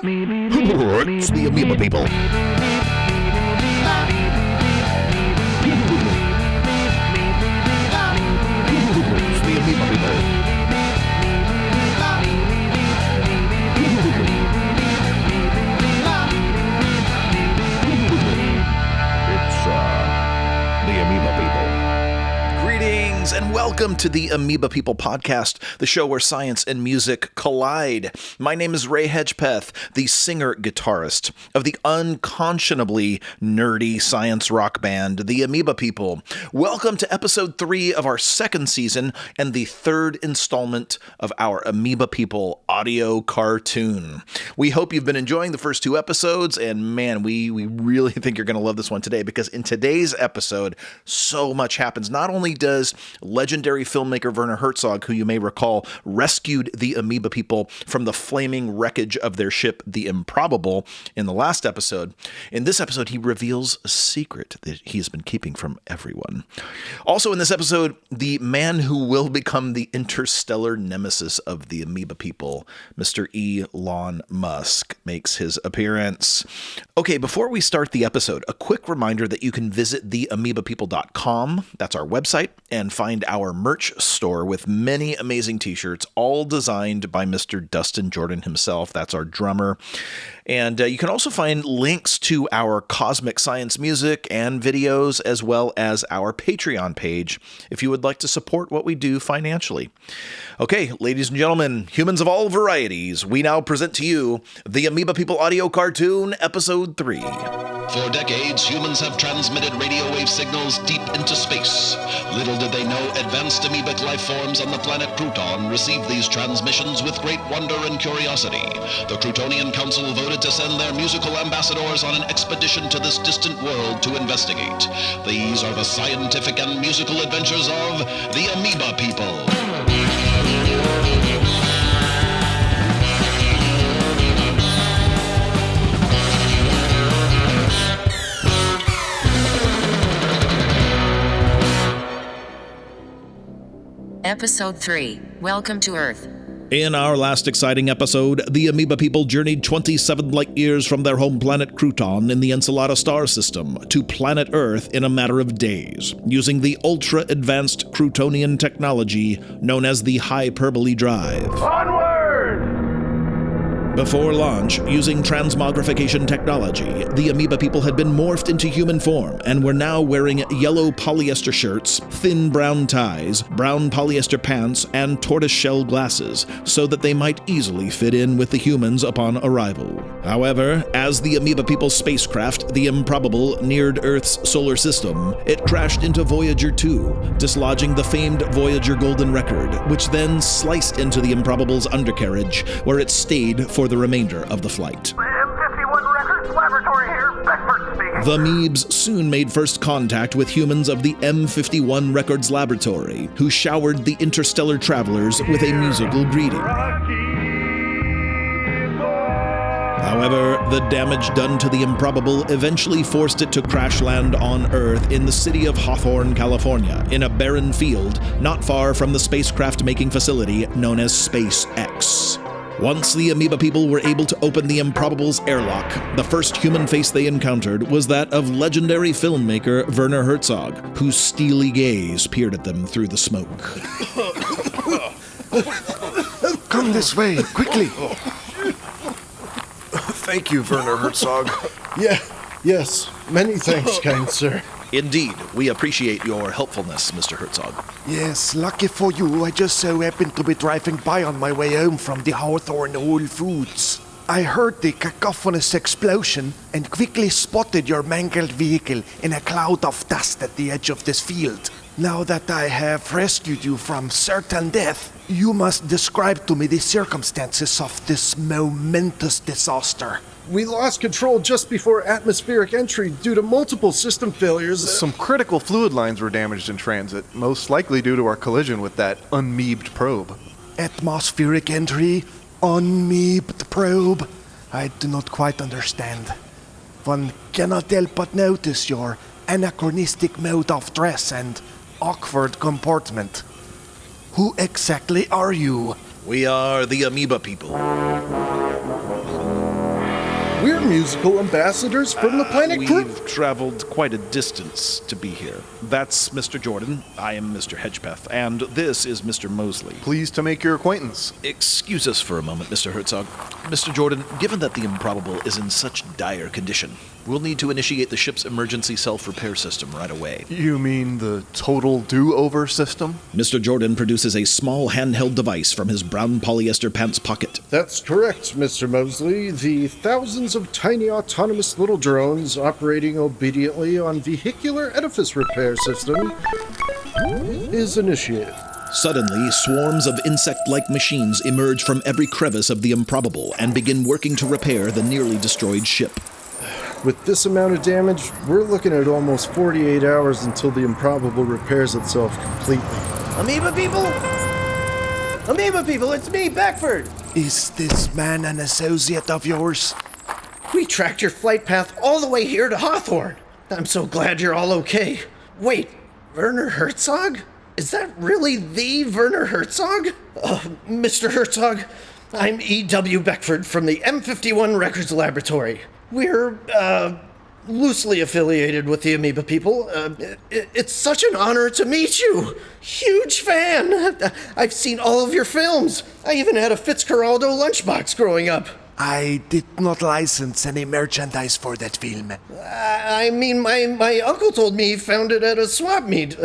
It's the Amoeba People. It's the Amoeba People. The Amoeba People. Greetings and welcome to the Amoeba People podcast, the show where science and music collide. My name is Ray Hedgepeth, the singer-guitarist of the unconscionably nerdy science rock band, the Amoeba People. Welcome to episode 3 of our second season and the third installment of our Amoeba People audio cartoon. We hope you've been enjoying the first 2 episodes, and man, we really think you're going to love this one today, because in today's episode, so much happens. Not only does legendary filmmaker Werner Herzog, who you may recall rescued the Amoeba People from the flaming wreckage of their ship, the Improbable, in the last episode, in this episode, he reveals a secret that he has been keeping from everyone. Also in this episode, the man who will become the interstellar nemesis of the Amoeba People, Mr. Elon Musk, makes his appearance. Okay, before we start the episode, a quick reminder that you can visit theamoebapeople.com, that's our website, and find our merch store with many amazing t-shirts, all designed by Mr. Dustin Jordan himself. That's our drummer. And you can also find links to our cosmic science music and videos, as well as our Patreon page, if you would like to support what we do financially. Okay, ladies and gentlemen, humans of all varieties, we now present to you the Amoeba People audio cartoon, episode 3. For decades, humans have transmitted radio wave signals deep into space. Little did they know advanced amoebic life forms on the planet Crouton received these transmissions with great wonder and curiosity. The Croutonian Council voted to send their musical ambassadors on an expedition to this distant world to investigate. These are the scientific and musical adventures of the Amoeba People. Episode 3, Welcome to Earth. In our last exciting episode, the Amoeba People journeyed 27 light years from their home planet Crouton in the Encelada star system to planet Earth in a matter of days, using the ultra-advanced Croutonian technology known as the Hyperbole Drive. Onward! Before launch, using transmogrification technology, the Amoeba People had been morphed into human form and were now wearing yellow polyester shirts, thin brown ties, brown polyester pants, and tortoiseshell glasses, so that they might easily fit in with the humans upon arrival. However, as the Amoeba People spacecraft, the Improbable, neared Earth's solar system, it crashed into Voyager 2, dislodging the famed Voyager Golden Record, which then sliced into the Improbable's undercarriage, where it stayed for the remainder of the flight. M51 Records Laboratory here, Beckford speaking. The Meebs soon made first contact with humans of the M51 Records Laboratory, who showered the interstellar travelers with a musical greeting. However, the damage done to the Improbable eventually forced it to crash land on Earth in the city of Hawthorne, California, in a barren field not far from the spacecraft-making facility known as SpaceX. Once the Amoeba People were able to open the Improbable's airlock, the first human face they encountered was that of legendary filmmaker Werner Herzog, whose steely gaze peered at them through the smoke. Come this way, quickly. Thank you, Werner Herzog. Yes, many thanks, kind sir. Indeed, we appreciate your helpfulness, Mr. Herzog. Yes, lucky for you, I just so happened to be driving by on my way home from the Hawthorne Whole Foods. I heard the cacophonous explosion and quickly spotted your mangled vehicle in a cloud of dust at the edge of this field. Now that I have rescued you from certain death, you must describe to me the circumstances of this momentous disaster. We lost control just before atmospheric entry due to multiple system failures. Some critical fluid lines were damaged in transit, most likely due to our collision with that unmeebed probe. Atmospheric entry? Unmeebed probe? I do not quite understand. One cannot help but notice your anachronistic mode of dress and awkward comportment. Who exactly are you? We are the Amoeba People. We're musical ambassadors from the planet We've traveled quite a distance to be here. That's Mr. Jordan. I am Mr. Hedgepeth. And this is Mr. Mosley. Pleased to make your acquaintance. Excuse us for a moment, Mr. Herzog. Mr. Jordan, given that the Improbable is in such dire condition, we'll need to initiate the ship's emergency self-repair system right away. You mean the total do-over system? Mr. Jordan produces a small handheld device from his brown polyester pants pocket. That's correct, Mr. Mosley. The thousands of tiny autonomous little drones operating obediently on vehicular edifice repair system is initiated. Suddenly, swarms of insect-like machines emerge from every crevice of the Improbable and begin working to repair the nearly destroyed ship. With this amount of damage, we're looking at almost 48 hours until the Improbable repairs itself completely. Amoeba people? Amoeba people, it's me, Beckford! Is this man an associate of yours? We tracked your flight path all the way here to Hawthorne. I'm so glad you're all okay. Wait, Werner Herzog? Is that really the Werner Herzog? Mr. Herzog, I'm E.W. Beckford from the M51 Records Laboratory. We're, loosely affiliated with the Amoeba people. It's such an honor to meet you. Huge fan. I've seen all of your films. I even had a Fitzcarraldo lunchbox growing up. I did not license any merchandise for that film. I mean, my uncle told me he found it at a swap meet.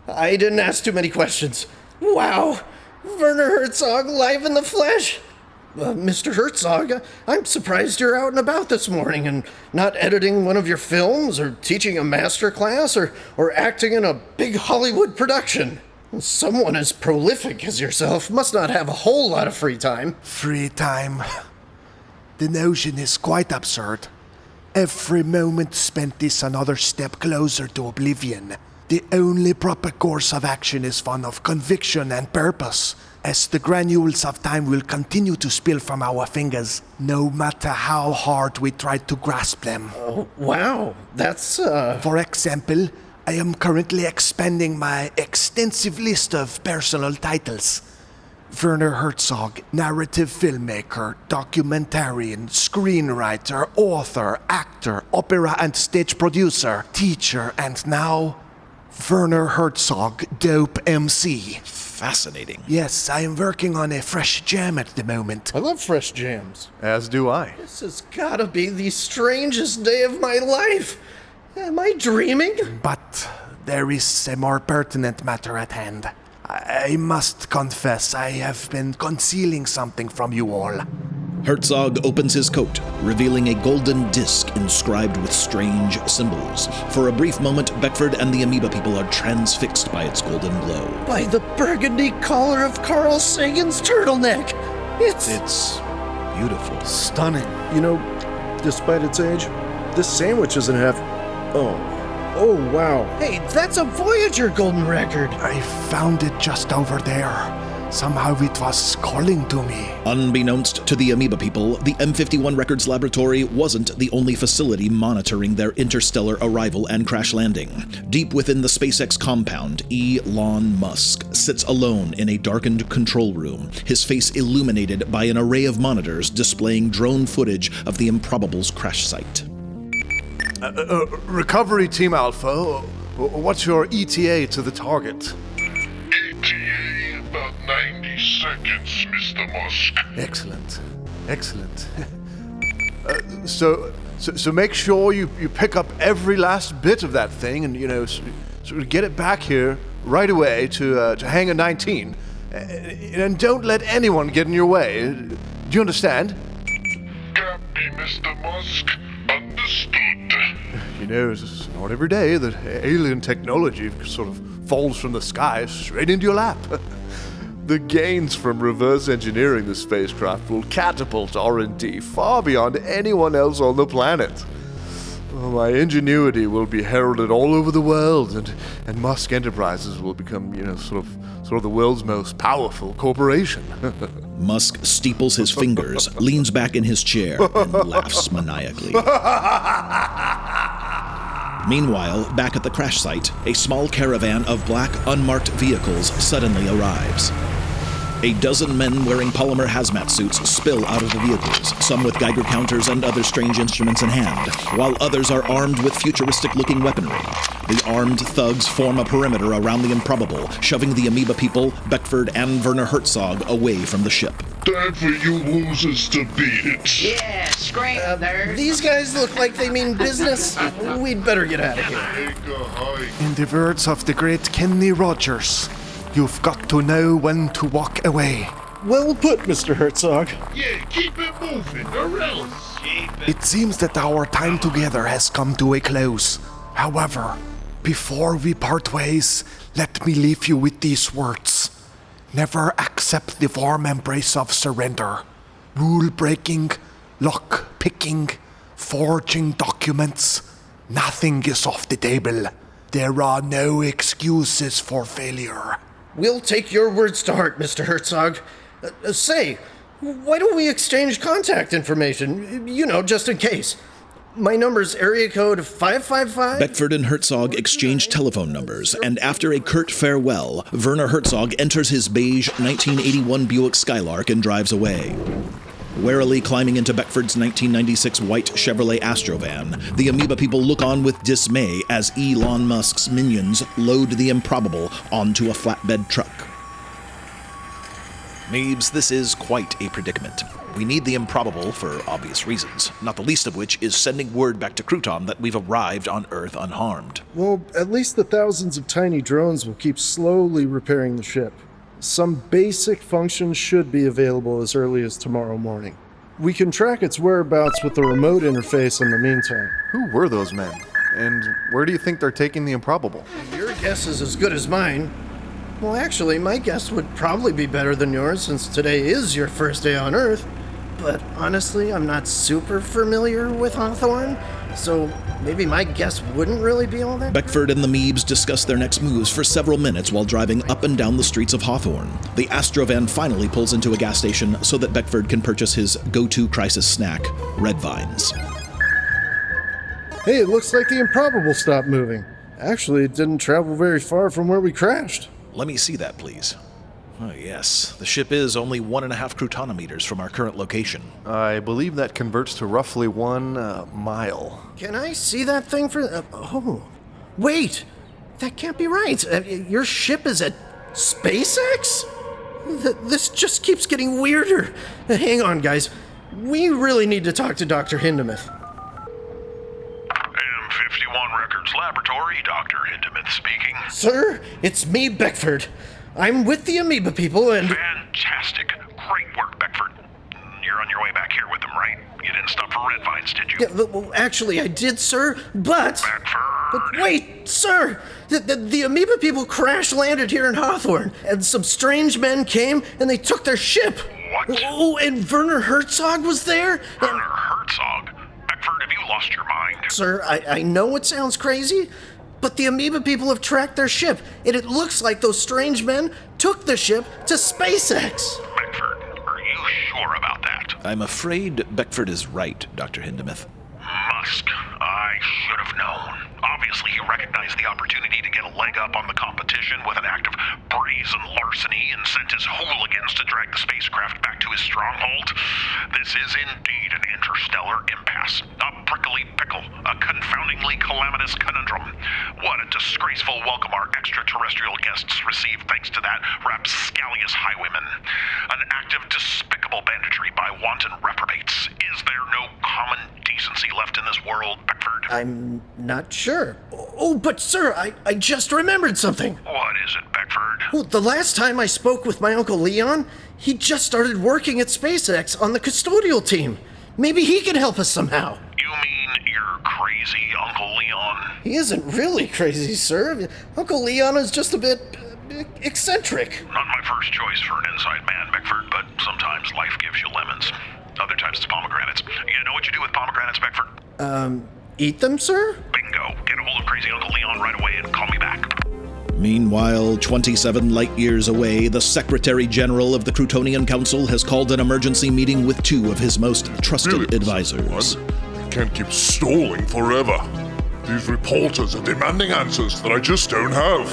I didn't ask too many questions. Wow, Werner Herzog live in the flesh. Mr. Herzog, I'm surprised you're out and about this morning and not editing one of your films or teaching a master class or acting in a big Hollywood production. Someone as prolific as yourself must not have a whole lot of free time. Free time? The notion is quite absurd. Every moment spent is another step closer to oblivion. The only proper course of action is one of conviction and purpose, as the granules of time will continue to spill from our fingers, no matter how hard we try to grasp them. Oh, wow, that's, For example, I am currently expanding my extensive list of personal titles. Werner Herzog, narrative filmmaker, documentarian, screenwriter, author, actor, opera and stage producer, teacher, and now, Werner Herzog, dope MC. Fascinating. Yes, I am working on a fresh jam at the moment. I love fresh jams. As do I. This has gotta be the strangest day of my life. Am I dreaming? But there is a more pertinent matter at hand. I must confess, I have been concealing something from you all. Herzog opens his coat, revealing a golden disc inscribed with strange symbols. For a brief moment, Beckford and the Amoeba people are transfixed by its golden glow. By the burgundy collar of Carl Sagan's turtleneck. It's beautiful. Stunning. You know, despite its age, this sandwich isn't half... Oh, wow. Hey, that's a Voyager golden record. I found it just over there. Somehow it was calling to me. Unbeknownst to the Amoeba people, the M51 Records Laboratory wasn't the only facility monitoring their interstellar arrival and crash landing. Deep within the SpaceX compound, Elon Musk sits alone in a darkened control room, his face illuminated by an array of monitors displaying drone footage of the Improbable's crash site. Recovery Team Alpha, what's your ETA to the target? ETA about 90 seconds, Mr. Musk. Excellent. So make sure you pick up every last bit of that thing and, sort of get it back here right away to Hangar 19. And don't let anyone get in your way. Do you understand? Copy, Mr. Musk. Understood. It's not every day that alien technology sort of falls from the sky straight into your lap. The gains from reverse engineering the spacecraft will catapult R&D far beyond anyone else on the planet. My ingenuity will be heralded all over the world, and Musk Enterprises will become, sort of the world's most powerful corporation. Musk steeples his fingers, leans back in his chair, and laughs maniacally. Meanwhile, back at the crash site, a small caravan of black, unmarked vehicles suddenly arrives. A dozen men wearing polymer hazmat suits spill out of the vehicles, some with Geiger counters and other strange instruments in hand, while others are armed with futuristic-looking weaponry. The armed thugs form a perimeter around the Improbable, shoving the amoeba people, Beckford and Werner Herzog away from the ship. Time for you losers to beat it. Yeah, scream, nerd. These guys look like they mean business. We'd better get out of here. Take a hike. In the words of the great Kenny Rogers, you've got to know when to walk away. Well put, Mr. Herzog. Yeah, keep it moving, or else. It seems that our time together has come to a close. However, before we part ways, let me leave you with these words. Never accept the warm embrace of surrender. Rule breaking, lock picking, forging documents. Nothing is off the table. There are no excuses for failure. We'll take your words to heart, Mr. Herzog. Say, why don't we exchange contact information? You know, just in case. My number's area code 555. Beckford and Herzog exchange telephone numbers, and after a curt farewell, Werner Herzog enters his beige 1981 Buick Skylark and drives away. Warily climbing into Beckford's 1996 white Chevrolet Astrovan, the amoeba people look on with dismay as Elon Musk's minions load the Improbable onto a flatbed truck. Meebs, this is quite a predicament. We need the Improbable for obvious reasons, not the least of which is sending word back to Crouton that we've arrived on Earth unharmed. Well, at least the thousands of tiny drones will keep slowly repairing the ship. Some basic functions should be available as early as tomorrow morning. We can track its whereabouts with the remote interface in the meantime. Who were those men? And where do you think they're taking the Improbable? Your guess is as good as mine. Well, actually, my guess would probably be better than yours since today is your first day on Earth. But honestly, I'm not super familiar with Hawthorne, so maybe my guess wouldn't really be all that. Beckford and the Meebs discuss their next moves for several minutes while driving up and down the streets of Hawthorne. The Astrovan finally pulls into a gas station so that Beckford can purchase his go-to crisis snack, Red Vines. Hey, it looks like the Improbable stopped moving. Actually, it didn't travel very far from where we crashed. Let me see that, please. Oh, yes. The ship is only 1.5 croutonometers from our current location. I believe that converts to roughly 1 mile. Can I see that thing for... oh, wait! That can't be right. Your ship is at SpaceX? This just keeps getting weirder. Hang on, guys. We really need to talk to Dr. Hindemith. M51 Records Laboratory, Dr. Hindemith speaking. Sir, it's me, Beckford. I'm with the amoeba people and... Fantastic. Great work, Beckford. You're on your way back here with them, right? You didn't stop for Red Vines, did you? Yeah, well, actually, I did, sir, but... Beckford. But wait, sir! The amoeba people crash-landed here in Hawthorne, and some strange men came, and they took their ship. What? Oh, and Werner Herzog was there? Werner Herzog? Beckford, have you lost your mind? Sir, I know it sounds crazy, but the amoeba people have tracked their ship, and it looks like those strange men took the ship to SpaceX. Beckford, are you sure about that? I'm afraid Beckford is right, Dr. Hindemith. Musk, I should have known. Obviously, he recognized the opportunity to get a leg up on the competition with an act of brazen larceny and sent his hooligans to drag the spacecraft back to his stronghold. This is indeed an interstellar impasse, a prickly pickle, a confoundingly calamitous conundrum. What a disgraceful welcome our extraterrestrial guests received thanks to that rapscallious highwayman. An act of despicable banditry by wanton reprobates. Is there no common decency left in this world, Beckford? I'm not sure. Oh, but sir, I just remembered something. What is it, Beckford? Well, the last time I spoke with my Uncle Leon, he just started working at SpaceX on the custodial team. Maybe he can help us somehow. You mean your crazy Uncle Leon? He isn't really crazy, sir. Uncle Leon is just a bit eccentric. Not my first choice for an inside man, Beckford, but sometimes life gives you lemons. Other times it's pomegranates. You know what you do with pomegranates, Beckford? Eat them, sir? Bingo. Get a hold of crazy Uncle Leon right away and call me back. Meanwhile, 27 light-years away, the Secretary General of the Croutonian Council has called an emergency meeting with 2 of his most trusted advisors. We can't keep stalling forever. These reporters are demanding answers that I just don't have.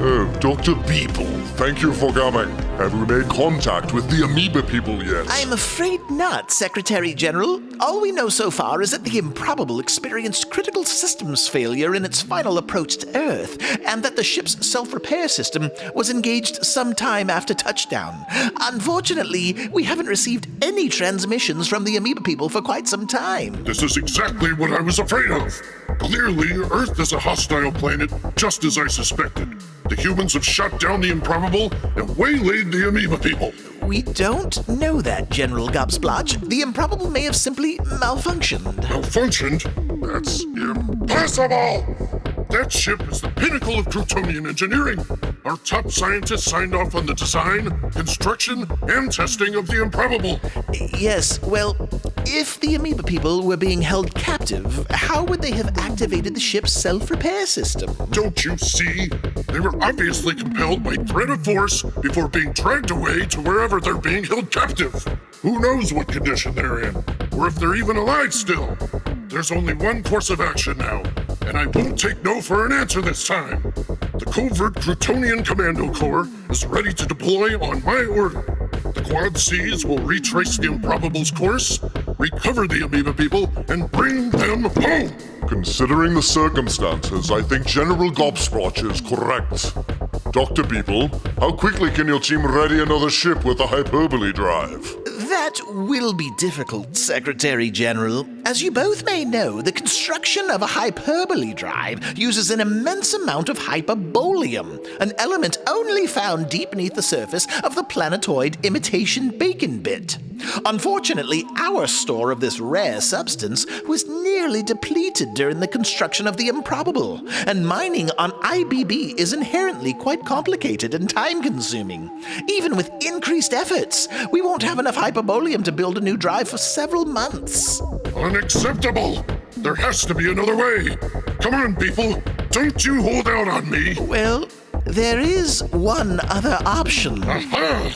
Oh, Dr. Beeple, thank you for coming. Have we made contact with the amoeba people yet? I'm afraid not, Secretary General. All we know so far is that the Improbable experienced critical systems failure in its final approach to Earth, and that the ship's self-repair system was engaged sometime after touchdown. Unfortunately, we haven't received any transmissions from the amoeba people for quite some time. This is exactly what I was afraid of. Clearly, Earth is a hostile planet, just as I suspected. The humans have shot down the Improbable and waylaid the amoeba people. We don't know that, General Gobsplotch. The Improbable may have simply malfunctioned. Malfunctioned? That's impossible! That ship is the pinnacle of Croutonian engineering. Our top scientists signed off on the design, construction, and testing of the Improbable. Yes, well, if the amoeba people were being held captive, how would they have activated the ship's self-repair system? Don't you see? They were obviously compelled by threat of force before being dragged away to wherever they're being held captive. Who knows what condition they're in, or if they're even alive still. There's only one course of action now, and I won't take no for an answer this time. The covert Croutonian Commando Corps is ready to deploy on my order. The Quad Cs will retrace the Improbable's course, recover the amoeba people, and bring them home. Considering the circumstances, I think General Gobsplotch is correct. Dr. Beeple, how quickly can your team ready another ship with a hyperbole drive? That will be difficult, Secretary General. As you both may know, the construction of a hyperbole drive uses an immense amount of hyperboleum, an element only found deep beneath the surface of the planetoid imitation bacon bit. Unfortunately, our store of this rare substance was nearly depleted during the construction of the Improbable, and mining on IBB is inherently quite complicated and time-consuming. Even with increased efforts, we won't have enough hyperboleum to build a new drive for several months. Unacceptable! There has to be another way. Come on, people. Don't you hold out on me. Well, there is one other option. Aha!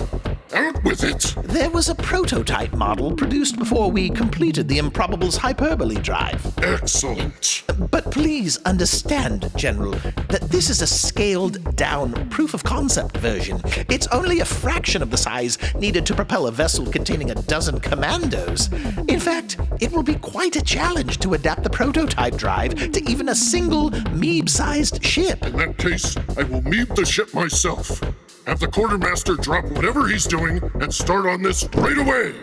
Out with it! There was a prototype model produced before we completed the Improbable's hyperbole drive. Excellent. But please understand, General, that this is a scaled-down proof-of-concept version. It's only a fraction of the size needed to propel a vessel containing a dozen commandos. In fact, it will be quite a challenge to adapt the prototype drive to even a single Meebs-sized ship. In that case, I will Meeb the ship myself. Have the quartermaster drop whatever he's doing and start on this right away.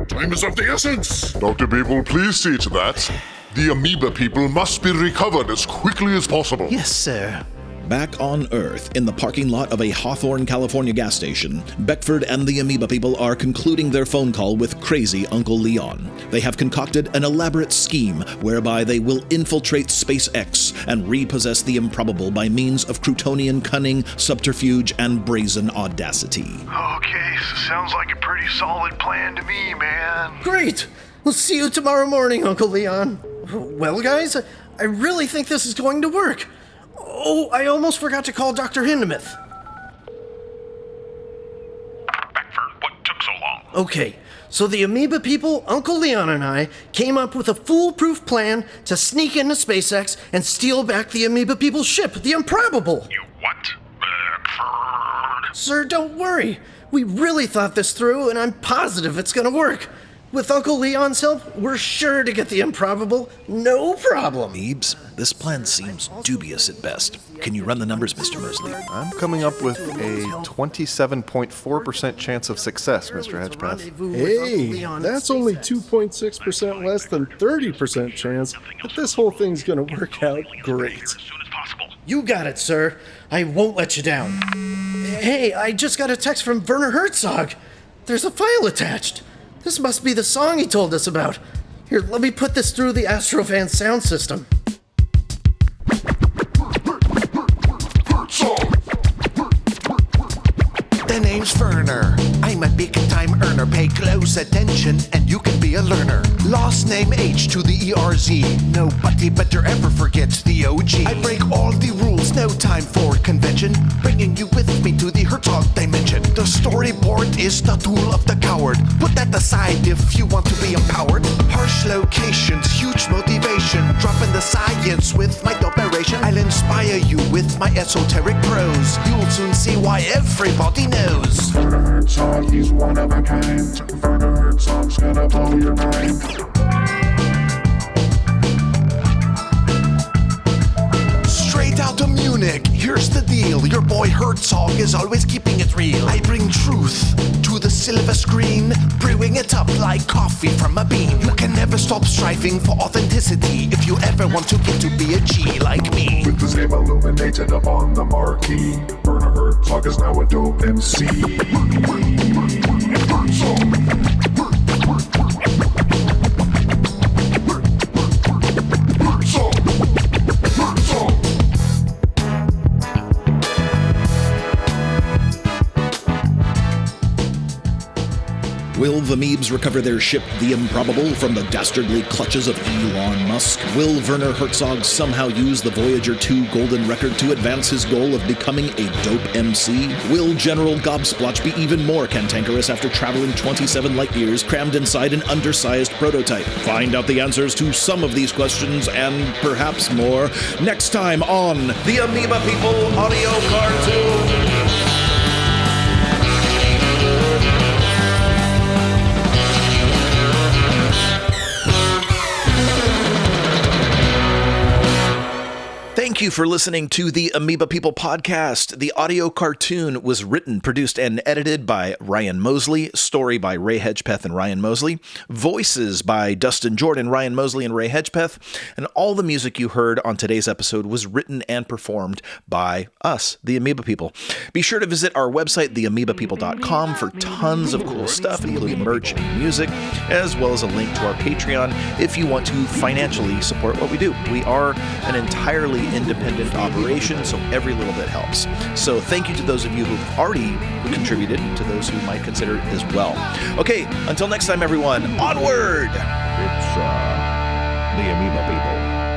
Time is of the essence. Dr. Beeple, please see to that. The amoeba people must be recovered as quickly as possible. Yes, sir. Back on Earth, in the parking lot of a Hawthorne, California gas station, Beckford and the amoeba people are concluding their phone call with crazy Uncle Leon. They have concocted an elaborate scheme whereby they will infiltrate SpaceX and repossess the Improbable by means of Croutonian cunning, subterfuge, and brazen audacity. Okay, so sounds like a pretty solid plan to me, man. Great! We'll see you tomorrow morning, Uncle Leon. Well, guys, I really think this is going to work. Oh, I almost forgot to call Dr. Hindemith. Beckford, what took so long? Okay, so the amoeba people, Uncle Leon and I, came up with a foolproof plan to sneak into SpaceX and steal back the amoeba people's ship, the Improbable. You what? Beckford? Sir, don't worry. We really thought this through, and I'm positive it's gonna work. With Uncle Leon's help, we're sure to get the Improbable, no problem. Meebs, this plan seems dubious at best. Can you run the numbers, Mr. Mosley? I'm coming up with a 27.4% chance of success, Mr. Hedgepeth. Hey, that's only 2.6% less than 30% chance that this whole thing's gonna work out great. You got it, sir. I won't let you down. Hey, I just got a text from Werner Herzog. There's a file attached. This must be the song he told us about. Here, let me put this through the Astrofan sound system. My name's Werner. I'm a big-time earner. Pay close attention and you can be a learner. Last name H to the ERZ. Nobody better ever forget the OG. I break all the rules, no time for convention. Bringing you with me to the Herzog dimension. The storyboard is the tool of the coward. Put that aside if you want to be empowered. Harsh locations, huge motivation. Dropping the science with my operation. I'll inspire you with my esoteric prose. You'll soon see why everybody knows. Werner Herzog, he's one of a kind. Werner Herzog's gonna blow your mind. Straight out of Munich, here's the deal. Your boy Herzog is always keeping it real. I bring truth to the silver screen, brewing it up like coffee from a bean. You can never stop striving for authenticity if you ever want to get to be a G like me. With his name illuminated up on the marquee, Werner Herzog is now a dope MC. Will the Meebs recover their ship, the Improbable, from the dastardly clutches of Elon Musk? Will Werner Herzog somehow use the Voyager 2 golden record to advance his goal of becoming a dope MC? Will General Gobsplotch be even more cantankerous after traveling 27 light years crammed inside an undersized prototype? Find out the answers to some of these questions and perhaps more next time on The Amoeba People audio cartoon. Thank you for listening to the Amoeba People podcast. The audio cartoon was written, produced, and edited by Ryan Mosley. Story by Ray Hedgepeth and Ryan Mosley. Voices by Dustin Jordan, Ryan Mosley, and Ray Hedgepeth. And all the music you heard on today's episode was written and performed by us, the Amoeba People. Be sure to visit our website, theamoebapeople.com, for tons of cool stuff, including merch and music, as well as a link to our Patreon if you want to financially support what we do. We are an entirely independent operation, so every little bit helps. So thank you to those of you who've already contributed, to those who might consider it as well. Okay, until next time, everyone, onward! It's, the Amoeba People.